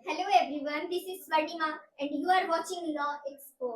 Hello everyone, this is Swarnima and you are watching law expo.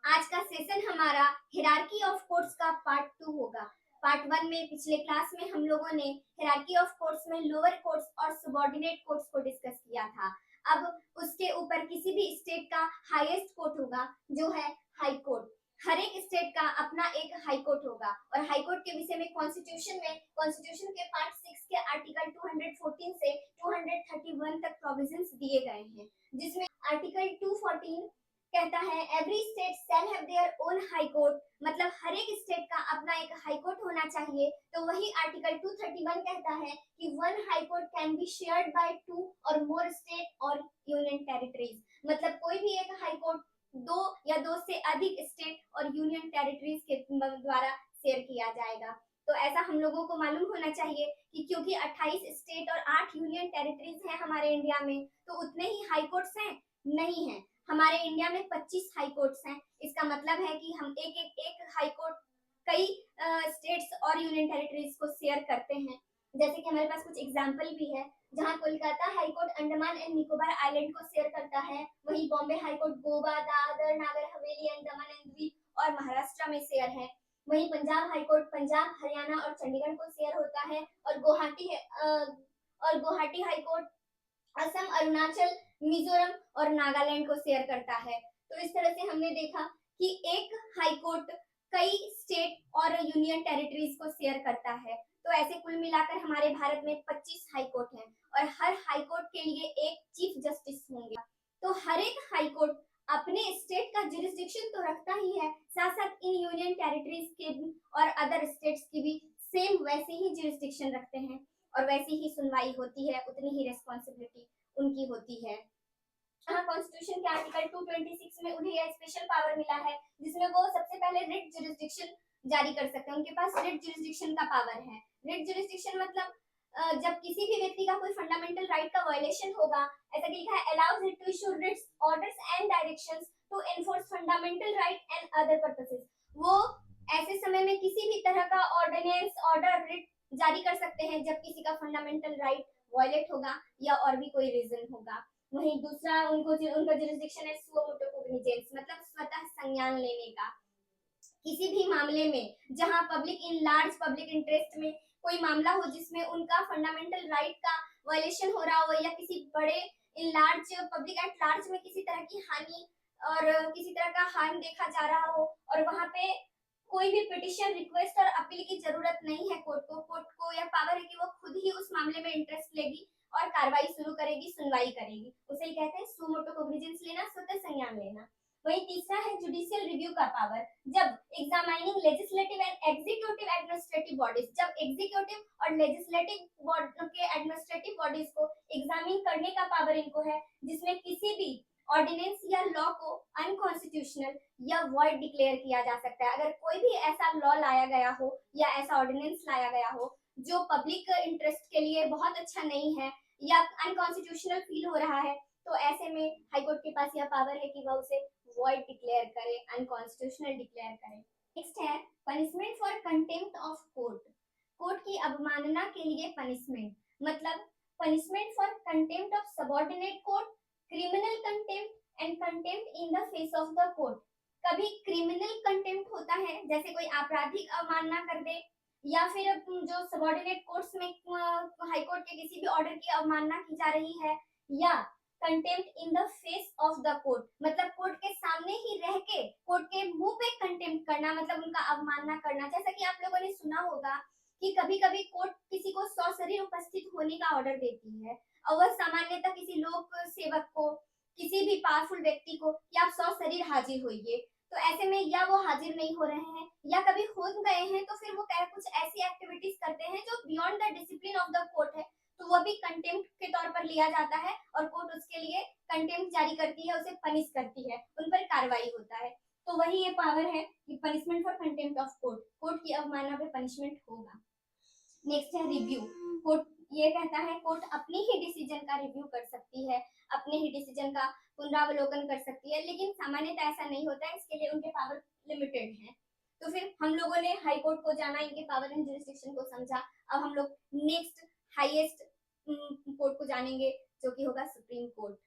आज का session हमारा hierarchy of courts का part 2 होगा। पार्ट 1 में पिछले क्लास में हम लोगों ने हिरार्की ऑफ कोर्ट्स में लोअर कोर्ट्स और सबऑर्डिनेट कोर्ट्स को डिस्कस किया था। अब उसके ऊपर किसी भी स्टेट का हाईएस्ट कोर्ट होगा जो है हाई कोर्ट। हर एक स्टेट का अपना एक हाई कोर्ट होगा और हाई कोर्ट के विषय में कॉन्स्टिट्यूशन के पार्ट 6 के आर्टिकल 214 से 231 तक प्रोविजंस दिए गए हैं, जिसमें आर्टिकल 214 कहता है every state shall have their own high court, मतलब हर एक स्टेट का अपना एक हाई कोर्ट होना चाहिए। तो वही आर्टिकल 231 कहता है कि one high court can be shared by two और मोर स्टेट और यूनियन टेरिटरीज, मतलब कोई भी एक हाई कोर्ट दो या दो से अधिक स्टेट और यूनियन टेरिटरीज के द्वारा शेयर किया जाएगा। तो ऐसा हम लोगों को मालूम होना चाहिए कि क्योंकि 28 स्टेट और 8 यूनियन टेरिटरीज हैं हमारे इंडिया में, तो उतने ही हाई कोर्ट्स हैं नहीं है। हमारे इंडिया में 25 हाई कोर्ट्स हैं। इसका मतलब है कि हम एक हाई कोर्ट कई स्टेट्स और यूनियन टेरिटरीज को शेयर करते हैं। जैसे कि हमारे पास कुछ एग्जाम्पल भी है, जहां Kolkata high court Andaman and Nicobar island को शेयर करता है, वहीं Bombay high court Goa, Dadar, Nagar Haveli, Andaman and द्वीप और महाराष्ट्र में शेयर है। वहीं पंजाब हाई कोर्ट पंजाब, हरियाणा और चंडीगढ़ को शेयर होता है और गुवाहाटी हाई कोर्ट असम, अरुणाचल, मिजोरम और नागालैंड को शेयर करता है। तो इस तरह से हमने देखा कि एक हाई कोर्ट कई स्टेट और यूनियन टेरिटरीज को शेयर करता है। तो ऐसे कुल मिलाकर हमारे भारत में 25 हाई कोर्ट हैं और हर हाई कोर्ट के लिए एक चीफ जस्टिस होंगे। तो हर एक हाई कोर्ट अपने स्टेट का जुरिस्डिक्शन तो रखता ही है, साथ साथ इन यूनियन टेरिटरीज के भी और अदर स्टेट्स की भी सेम वैसे ही जुरिस्डिक्शन रखते हैं और वैसी ही सुनवाई होती है, उतनी ही रिस्पॉन्सिबिलिटी उनकी होती है। कॉन्स्टिट्यूशन के आर्टिकल 226 में उन्हें यह स्पेशल पावर मिला है, जिसमें वो सबसे पहले रिट जुरिस्डिक्शन जारी कर सकते हैं। उनके पास रिट जुरिस्डिक्शन का पावर है। रिट जुरिस्डिक्शन मतलब जब किसी भी व्यक्ति का कोई फंडामेंटल राइट का वायलेशन होगा, ऐसा लिखा है allows it to issue writs, orders and directions to enforce fundamental right and other purposes. वो ऐसे समय में किसी भी तरह का ऑर्डिनेंस, ऑर्डर, रिट जारी कर सकते हैं जब किसी का फंडामेंटल राइट वायलेट होगा या और भी कोई रीजन होगा। वहीं दूसरा उनका जुरिस्डिक्शन है सुओ मोटो कोग्निजेंस, मतलब स्वतः संज्ञान लेने का। किसी भी मामले में जहां पब्लिक इंटरेस्ट में कोई मामला हो जिसमें उनका फंडामेंटल राइट का वायलेशन हो रहा हो या किसी बड़े in large public at large में किसी तरह की हानि और किसी तरह का हार्म देखा जा रहा हो और वहां पे कोई भी पिटिशन, रिक्वेस्ट और अपील की जरूरत नहीं है कोर्ट को यह पावर है कि वो खुद ही उस मामले में इंटरेस्ट लेगी और कार्रवाई शुरू करेगी, सुनवाई करेगी। उसे ही कहते हैं सुओ मोटो कोग्निजेंस लेना, स्वतः संज्ञान लेना। वही तीसरा है जुडिशियल रिव्यू का पावर। जब examining legislative and executive administrative bodies, जब एग्जीक्यूटिव और लेजिस्लेटिव के एडमिनिस्ट्रेटिव बॉडीज को एग्जामिन करने का पावर इनको है, जिसमें किसी भी ऑर्डिनेंस या लॉ को अनकॉन्स्टिट्यूशनल या वॉइड डिक्लेयर किया जा सकता है। अगर कोई भी ऐसा लॉ लाया गया हो या ऐसा ऑर्डिनेंस लाया गया हो जो पब्लिक इंटरेस्ट के लिए बहुत अच्छा नहीं है या अनकॉन्स्टिट्यूशनल फील हो रहा है, तो ऐसे में हाईकोर्ट के पास यह पावर है कि वह उसे वॉइड डिक्लेयर करे, अनकॉन्स्टिट्यूशनल डिक्लेयर करे। नेक्स्ट है punishment for contempt of court. Court की अवमानना के लिए पनिशमेंट, मतलब punishment for contempt of subordinate court, criminal contempt and contempt in the face of the court. कभी क्रिमिनल कंटेम्प्ट होता है, जैसे कोई आपराधिक अवमानना कर दे, या फिर जो सबऑर्डिनेट कोर्ट्स में हाई कोर्ट के किसी भी ऑर्डर की अवमानना की जा रही है, या contempt in the face of the court, मतलब कोर्ट के सामने ही रह के कोर्ट के मुंह पे कंटेम्प्ट करना, मतलब उनका अवमानना करना। जैसा कि आप लोगों ने सुना होगा कि कभी कभी कोर्ट किसी को सशरीर उपस्थित होने का ऑर्डर देती है और वह सामान्यतः किसी लोक सेवक को, किसी भी पावरफुल व्यक्ति को कि आप सशरीर हाजिर होइए, तो ऐसे में या वो हाजिर नहीं हो रहे हैं या कभी हो गए हैं तो फिर वो कुछ ऐसी एक्टिविटीज करते हैं जो beyond the discipline of the court है, तो वो भी कंटेम्प्ट के तौर पर लिया जाता है और कोर्ट उसके लिए कंटेम्प्ट जारी करती है, उसे पनिश करती है, उन पर कार्रवाई होता है। तो वही ये पावर है कि punishment for contempt of court, court की अवमानना पे पनिशमेंट होगा। नेक्स्ट है रिव्यू। कोर्ट ये कहता है कोर्ट अपनी ही डिसीजन का रिव्यू कर सकती है, अपने ही डिसीजन का पुनरावलोकन कर सकती है, लेकिन सामान्यतः ऐसा नहीं होता है, इसके लिए उनके पावर लिमिटेड है। तो फिर हम लोगों ने हाई कोर्ट को जाना, इनके पावर एंड जुरिस्डिक्शन को समझा। अब हम लोग नेक्स्ट हाईएस्ट कोर्ट को जानेंगे जो कि होगा सुप्रीम कोर्ट।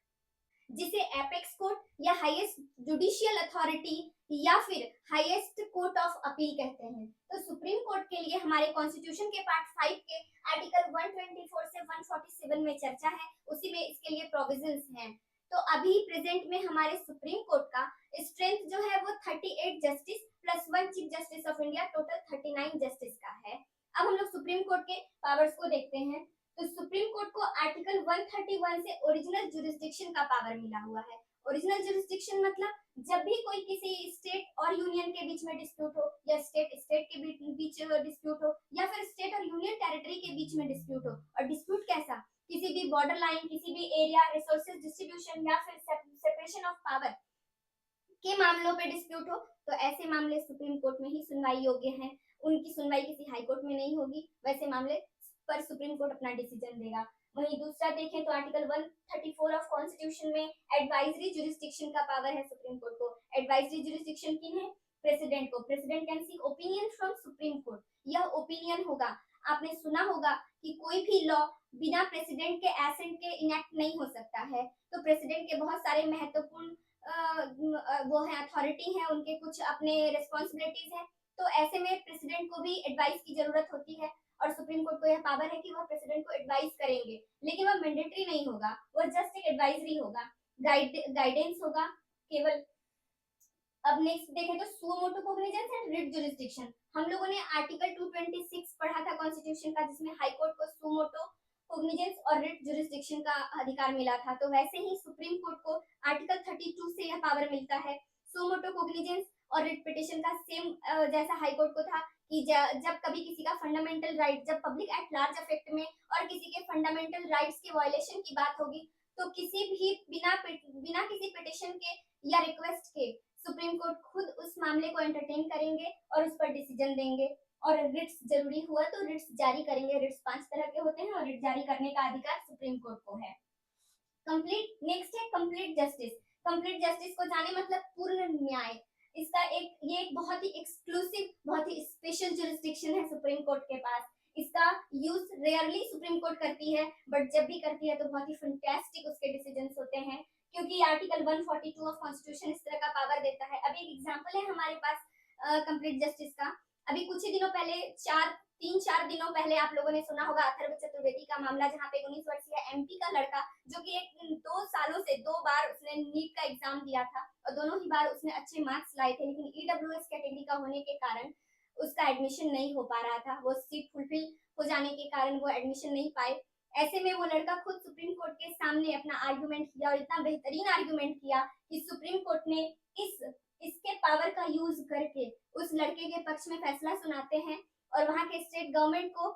जिसे एपेक्स कोर्ट या हाईएस्ट जुडिशियल अथॉरिटी या फिर हाईएस्ट कोर्ट ऑफ अपील कहते हैं। तो सुप्रीम कोर्ट के लिए हमारे कॉन्स्टिट्यूशन के पार्ट 5 के आर्टिकल 124 से 147 में चर्चा है, उसी में इसके लिए प्रोविजंस हैं। तो अभी प्रेजेंट में हमारे सुप्रीम कोर्ट का स्ट्रेंथ जो है वो 38 justice plus 1 chief justice of India, total 39 justice का है। अब हम लोग सुप्रीम कोर्ट के पावर्स को देखते हैं। तो सुप्रीम कोर्ट को आर्टिकल 131 से ओरिजिनल जुरिस्डिक्शन का पावर मिला हुआ है। ओरिजिनल जुरिस्डिक्शन मतलब जब भी कोई किसी स्टेट और यूनियन के बीच में डिस्प्यूट हो, या स्टेट स्टेट के बीच डिस्प्यूट हो, या फिर स्टेट और यूनियन टेरिटरी के बीच में डिस्प्यूट हो, और डिस्प्यूट कैसा, किसी भी बॉर्डर लाइन, किसी भी एरिया, रिसोर्सेज डिस्ट्रीब्यूशन या फिर सेपरेशन ऑफ पावर के मामलों पे डिस्प्यूट हो, तो ऐसे मामले सुप्रीम कोर्ट में ही सुनवाई योग्य हैं। उनकी सुनवाई किसी हाई कोर्ट में नहीं होगी, वैसे मामले पर सुप्रीम कोर्ट अपना डिसीजन देगा। वहीं दूसरा देखें तो आर्टिकल 134 ऑफ कॉन्स्टिट्यूशन में एडवाइजरी जुरिस्डिक्शन का पावर है सुप्रीम कोर्ट को। एडवाइजरी जुरिस्डिक्शन किन है? प्रेसिडेंट को। President can seek opinion from supreme court. यह ओपिनियन होगा, आपने सुना होगा कि कोई भी लॉ बिना प्रेसिडेंट के एसेंट के इनेक्ट नहीं हो सकता है। तो प्रेसिडेंट के बहुत सारे महत्वपूर्ण वो है अथॉरिटी है, उनके कुछ अपने रिस्पॉन्सिबिलिटीज है। तो ऐसे में प्रेसिडेंट को भी एडवाइस की जरूरत होती है, और सुप्रीम कोर्ट को यह पावर है कि वह प्रेसिडेंट को एडवाइस करेंगे, लेकिन वह मैंडेटरी नहीं होगा, वह जस्ट एक एडवाइजरी होगा, गाइडेंस होगा केवल। अब नेक्स्ट देखें तो suo motu cognizance and writ jurisdiction. हम लोगों ने आर्टिकल 226 पढ़ा था कॉन्स्टिट्यूशन का, जिसमें हाई कोर्ट को सुओ मोटो कॉग्निजेंस और रिट जुरिस्डिक्शन का अधिकार मिला था। तो वैसे ही सुप्रीम कोर्ट को आर्टिकल 32 से यह पावर मिलता है। सुओ मोटो कॉग्निजेंस और रिट पिटिशन का सेम जैसा हाई कोर्ट को था कि जब कभी किसी का फंडामेंटल राइट, जब पब्लिक एट लार्ज इफेक्ट में और किसी के फंडामेंटल राइट्स के वायलेशन की बात होगी, तो किसी भी बिना किसी पिटिशन के या रिक्वेस्ट के सुप्रीम कोर्ट खुद उस मामले को एंटरटेन करेंगे और उस पर डिसीजन देंगे। और रिट्स जरूरी हुआ तो रिट्स जारी करेंगे। रिट्स 5 तरह के होते हैं और रिट जारी करने का अधिकार सुप्रीम कोर्ट को है। कंप्लीट नेक्स्ट है कंप्लीट जस्टिस। कंप्लीट जस्टिस को जाने मतलब पूर्ण न्याय। इसका ये एक बहुत ही एक्सक्लूसिव, बहुत ही स्पेशल जुरिस्डिक्शन है सुप्रीम कोर्ट के पास। इसका यूज रेयरली सुप्रीम कोर्ट करती है, बट जब भी करती है तो बहुत ही फैंटास्टिक उसके डिसीजंस होते हैं, क्योंकि आर्टिकल 142 ऑफ कॉन्स्टिट्यूशन इस तरह का पावर देता है। अभी एक एग्जांपल है हमारे पास कंप्लीट जस्टिस का। अभी कुछ ही दिनों पहले 3-4 दिनों पहले आप लोगों ने सुना होगा अथर्व चतुर्वेदी का मामला, जहाँ पे 19 वर्षीय एमपी का लड़का, जो कि 2 सालों से 2 बार उसने नीट का एग्जाम दिया था और दोनों ही बार उसने अच्छे मार्क्स लाए थे, लेकिन ईडब्ल्यूएस कैटेगरी का होने के कारण उसका एडमिशन नहीं हो पा रहा था। वो सीट फुलफिल हो जाने के कारण वो एडमिशन नहीं पाए। ऐसे में वो लड़का खुद सुप्रीम कोर्ट के सामने अपना आर्गुमेंट किया, और इतना बेहतरीन आर्गुमेंट किया कि सुप्रीम कोर्ट ने इसके पावर का यूज करके उस लड़के के पक्ष में फैसला सुनाते हैं, और वहां के स्टेट गवर्नमेंट को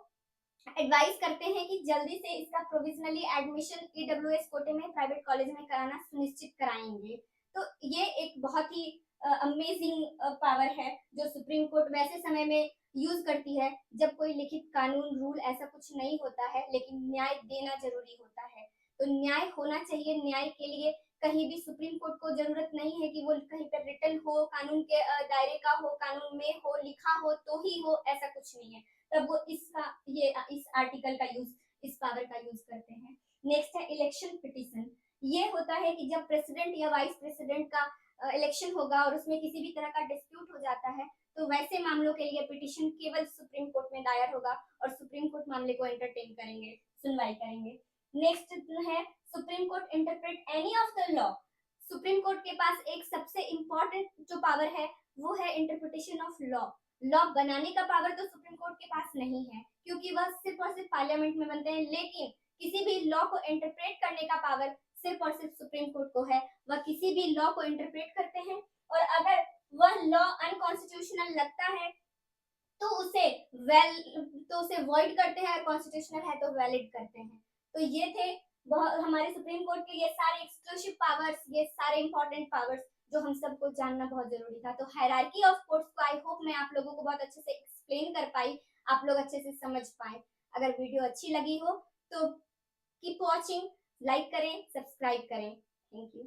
एडवाइस करते हैं कि जल्दी से इसका प्रोविजनली एडमिशन ईडब्ल्यूएस कोटे में प्राइवेट कॉलेज में कराना सुनिश्चित कराएंगे। तो ये एक बहुत ही अमेजिंग पावर है जो सुप्रीम कोर्ट वैसे समय में यूज करती है जब कोई लिखित कानून रूल ऐसा कुछ नहीं होता है, लेकिन न्याय देना जरूरी होता है। तो न्याय होना चाहिए। न्याय के लिए कहीं भी सुप्रीम कोर्ट को जरूरत नहीं है कि वो कहीं पर रिटन हो, कानून के दायरे का हो, कानून में हो, लिखा हो तो ही हो, ऐसा कुछ नहीं है। तब वो इस आर्टिकल का यूज, इस पावर का यूज करते हैं। नेक्स्ट है इलेक्शन पिटीशन। ये होता है कि जब प्रेसिडेंट या वाइस प्रेसिडेंट का इलेक्शन होगा और उसमें किसी भी तरह का डिस्प्यूट हो जाता है, तो वैसे मामलों के लिए पिटीशन केवल सुप्रीम कोर्ट में दायर होगा और सुप्रीम कोर्ट मामले को एंटरटेन करेंगे, सुनवाई करेंगे। नेक्स्ट है supreme court interpret any of the law. Supreme court के पास एक सबसे इंपॉर्टेंट जो पावर है वो है इंटरप्रिटेशन ऑफ लॉ। लॉ बनाने का पावर तो सुप्रीम कोर्ट के पास नहीं है, क्योंकि वह सिर्फ और सिर्फ पार्लियामेंट में बनते हैं, लेकिन किसी भी लॉ को इंटरप्रेट करने का पावर सिर्फ और सिर्फ सुप्रीम कोर्ट को है। वह किसी भी लॉ को इंटरप्रेट करते हैं, और अगर वह लॉ अनकॉन्स्टिट्यूशनल लगता है तो उसे वॉइड करते हैं, और कॉन्स्टिट्यूशनल है तो वैलिड करते हैं। तो ये थे हमारे सुप्रीम कोर्ट के ये सारे एक्सक्लूसिव पावर्स, ये सारे इंपॉर्टेंट पावर्स जो हम सबको जानना बहुत जरूरी था। तो हायरार्की ऑफ कोर्ट्स को आई होप मैं आप लोगों को बहुत अच्छे से एक्सप्लेन कर पाई, आप लोग अच्छे से समझ पाए। अगर वीडियो अच्छी लगी हो तो कीप वॉचिंग, लाइक करें, सब्सक्राइब करें। Thank you.